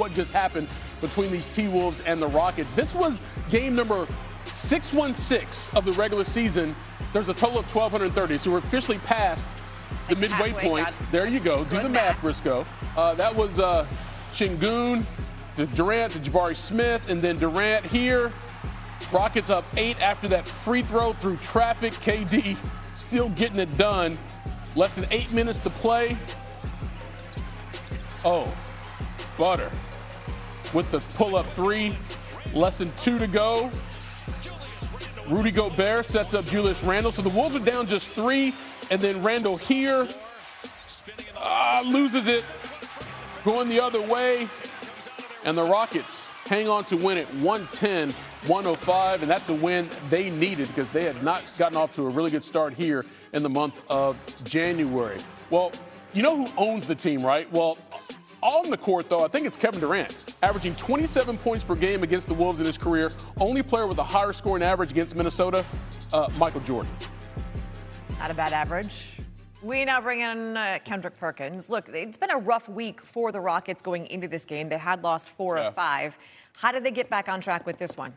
what just happened between these T-Wolves and the Rockets. This was game number 616 of the regular season. There's a total of 1,230, so we're officially past the midway point. There you go. Do the math, Briscoe. That was Sengun to Durant to Jabari Smith, and then Durant here. Rockets up 8 after that free throw through traffic. KD still getting it done. Less than 8 minutes to play. Oh, Butter with the pull-up 3. Less than 2 to go. Rudy Gobert sets up Julius Randle. So the Wolves are down just 3. And then Randle here loses it. Going the other way. And the Rockets hang on to win it 110-105. And that's a win they needed because they had not gotten off to a really good start here in the month of January. Well, you know who owns the team, right? Well, on the court, though, I think it's Kevin Durant, averaging 27 points per game against the Wolves in his career. Only player with a higher scoring average against Minnesota, Michael Jordan. Not a bad average. We now bring in Kendrick Perkins. Look, it's been a rough week for the Rockets going into this game. They had lost 4 of 5. How did they get back on track with this one?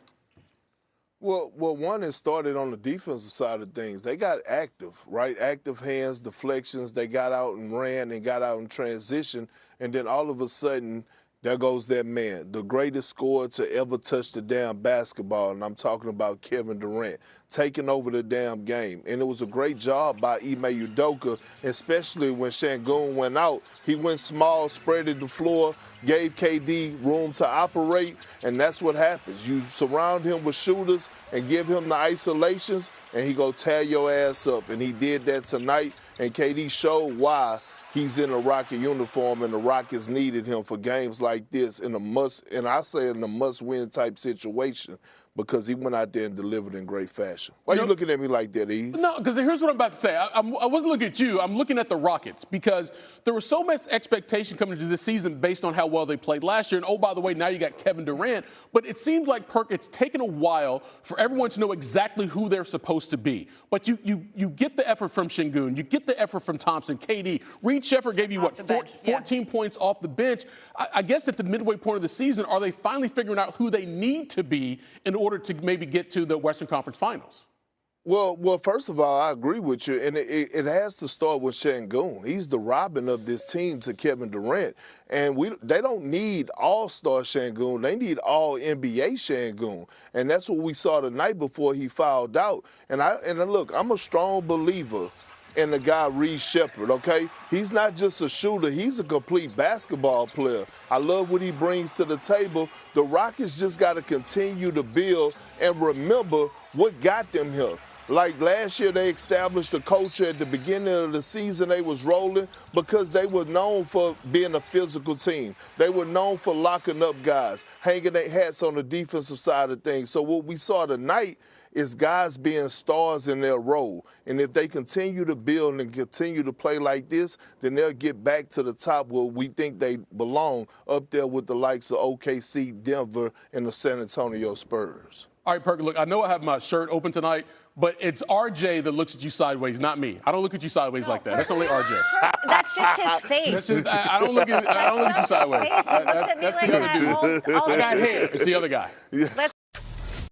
Well, one has started on the defensive side of things. They got active, right? Active hands, deflections. They got out and ran and got out in transition. And then all of a sudden, there goes that man, the greatest scorer to ever touch the damn basketball, and I'm talking about Kevin Durant, taking over the damn game. And it was a great job by Ime Udoka, especially when Sengun went out. He went small, spreaded the floor, gave KD room to operate, and that's what happens. You surround him with shooters and give him the isolations, and he go tear your ass up. And he did that tonight, and KD showed why he's in a Rocket uniform, and the Rockets needed him for games like this in a must-win type situation because he went out there and delivered in great fashion. Why are you looking at me like that, Eve? No, because here's what I'm about to say. I wasn't looking at you. I'm looking at the Rockets because there was so much expectation coming into this season based on how well they played last year. And, oh, by the way, now you got Kevin Durant. But it seems like, Perk, it's taken a while for everyone to know exactly who they're supposed to be. But you get the effort from Sengun. You get the effort from Thompson, KD. Reed Shepherd gave you, 14 points off the bench. I guess at the midway point of the season, are they finally figuring out who they need to be in order to maybe get to the Western Conference Finals? Well, first of all, I agree with you, and it has to start with Sengun. He's the Robin of this team to Kevin Durant, and they don't need all-star Sengun. They need all-NBA Sengun, and that's what we saw the night before he fouled out. And look, I'm a strong believer in the guy Reed Shepherd, okay? He's not just a shooter. He's a complete basketball player. I love what he brings to the table. The Rockets just got to continue to build and remember what got them here. Like last year, they established a culture at the beginning of the season. They was rolling because they were known for being a physical team. They were known for locking up guys, hanging their hats on the defensive side of things. So what we saw tonight is guys being stars in their role. And if they continue to build and continue to play like this, then they'll get back to the top where we think they belong, up there with the likes of OKC, Denver, and the San Antonio Spurs. All right, Perk, look, I know I have my shirt open tonight, but it's RJ that looks at you sideways, not me. I don't look at you sideways like that. That's only RJ. That's just his face. I don't look at you sideways. He looks at me That's like the other dude. I got hair. It's the other guy.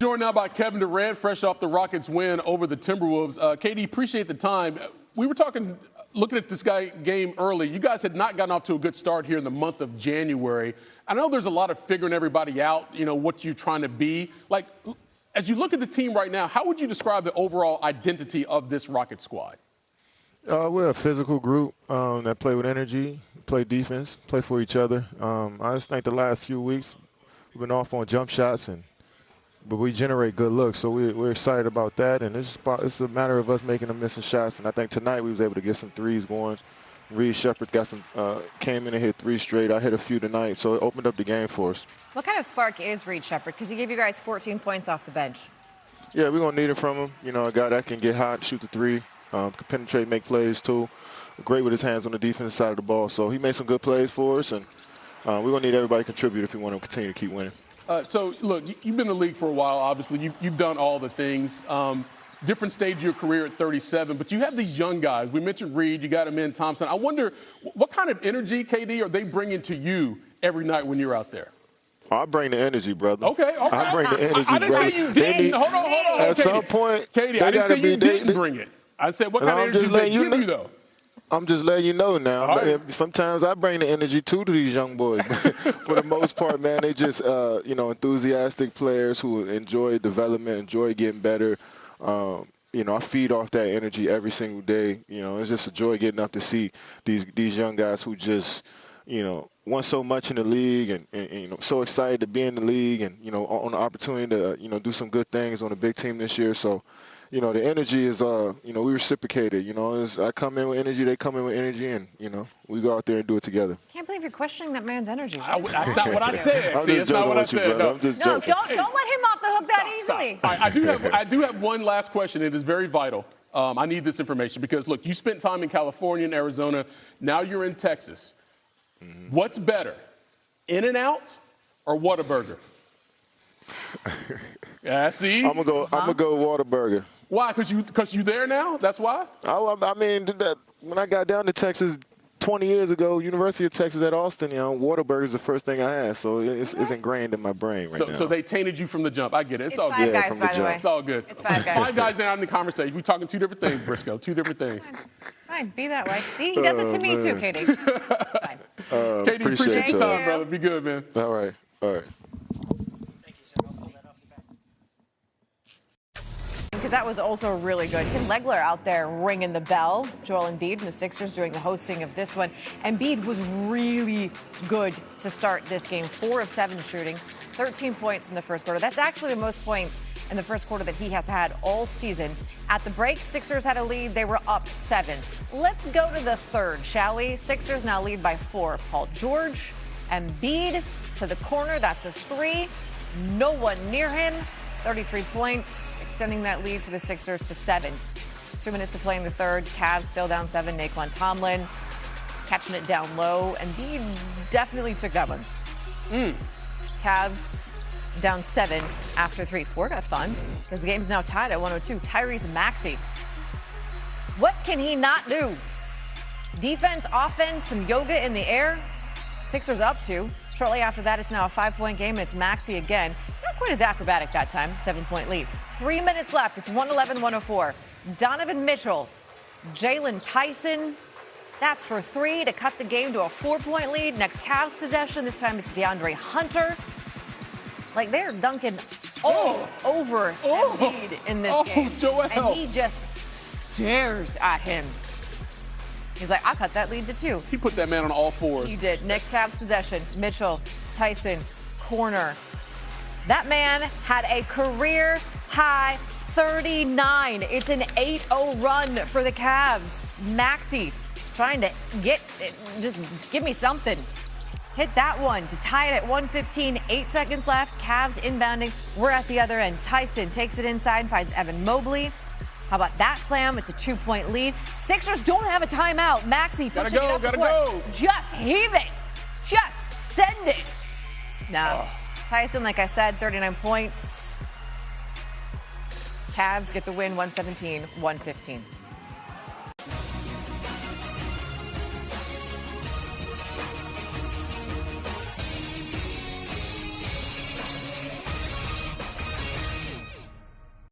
Joined now by Kevin Durant, fresh off the Rockets win over the Timberwolves. KD, appreciate the time. We were looking at this game early. You guys had not gotten off to a good start here in the month of January. I know there's a lot of figuring everybody out, what you're trying to be. Like, as you look at the team right now, how would you describe the overall identity of this Rocket squad? We're a physical group that play with energy, play defense, play for each other. I just think the last few weeks we've been off on jump shots, but we generate good looks, so we're excited about that. And it's a matter of us making them missing shots. And I think tonight we was able to get some threes going. Reed Shepherd came in and hit 3 straight. I hit a few tonight, so it opened up the game for us. What kind of spark is Reed Shepherd? Because he gave you guys 14 points off the bench. Yeah, we're going to need it from him. A guy that can get hot, shoot the 3, can penetrate, make plays too. Great with his hands on the defensive side of the ball. So he made some good plays for us, and we're going to need everybody to contribute if we want to continue to keep winning. So, look, you've been in the league for a while, obviously. You've done all the things. different stage of your career at 37, but you have these young guys. We mentioned Reed, you got him in Thompson. I wonder what kind of energy, KD, are they bringing to you every night when you're out there? I bring the energy, brother. Okay. I bring the energy, I didn't brother. say you didn't. Hold on. At KD. some point, KD, they I didn't say gotta you be- didn't bring it. I said, what kind of energy do they give you, though? I'm just letting you know now. All right. Sometimes I bring the energy too to these young boys. For the most part, man, they just enthusiastic players who enjoy development, enjoy getting better. I feed off that energy every single day. It's just a joy getting up to see these young guys who just want so much in the league and so excited to be in the league and on the opportunity to do some good things on a big team this year. So. The energy is, we reciprocated. I come in with energy, they come in with energy, and, we go out there and do it together. Can't believe you're questioning that man's energy. That's not what I said. See, it's not what I said. I'm just joking. Don't let him off the hook that easily. All right, I do have one last question. It is very vital. I need this information because, look, you spent time in California and Arizona. Now you're in Texas. Mm-hmm. What's better, In-N-Out or Whataburger? Yeah, see? I'm gonna go Whataburger. Why? Because you there now? That's why? I mean, when I got down to Texas 20 years ago, University of Texas at Austin, Whataburger is the first thing I had, so it's ingrained in my brain right now. So they tainted you from the jump. I get it. It's all Five good. Guys, from by the the jump. way. It's all good. It's Five Guys. Five Guys are in the conversation. We're talking two different things, Briscoe. Two different things. Fine, be that way. See, he does it to me too, Katie. It's fine. Katie, appreciate your you. time, brother. Be good, man. All right. Because that was also really good. Tim Legler out there ringing the bell. Joel Embiid and the Sixers doing the hosting of this one. Embiid was really good to start this game. 4 of 7 shooting, 13 points in the first quarter. That's actually the most points in the first quarter that he has had all season. At the break, Sixers had a lead. They were up 7. Let's go to the third, shall we? Sixers now lead by 4. Paul George, Embiid to the corner. That's a 3. No one near him. 33 points, extending that lead for the Sixers to 7. 2 minutes to play in the third. Cavs still down 7. Naquan Tomlin catching it down low. Embiid definitely took that one. Cavs down 7 after 3. 4 got fun because the game's now tied at 102. Tyrese Maxey. What can he not do? Defense, offense, some yoga in the air. Sixers up 2. Shortly after that, it's now a 5-point game, and it's Maxey again. Not quite as acrobatic that time, 7-point lead. 3 minutes left. It's 111-104. Donovan Mitchell, Jalen Tyson. That's for 3 to cut the game to a 4-point lead. Next Cavs possession. This time it's DeAndre Hunter. Like they're dunking all over Embiid in this game. Joel. And he just stares at him. He's like, I cut that lead to 2. He put that man on all fours. He did. Next Cavs possession. Mitchell, Tyson, corner. That man had a career high 39. It's an 8-0 run for the Cavs. Maxey trying to just give me something. Hit that one to tie it at 115. 8 seconds left. Cavs inbounding. We're at the other end. Tyson takes it inside, finds Evan Mobley. How about that slam? It's a 2-point lead. Sixers don't have a timeout. Maxey pushing it up the court. Just heave it. Just send it. No. Tyson, like I said, 39 points. Cavs get the win, 117-115.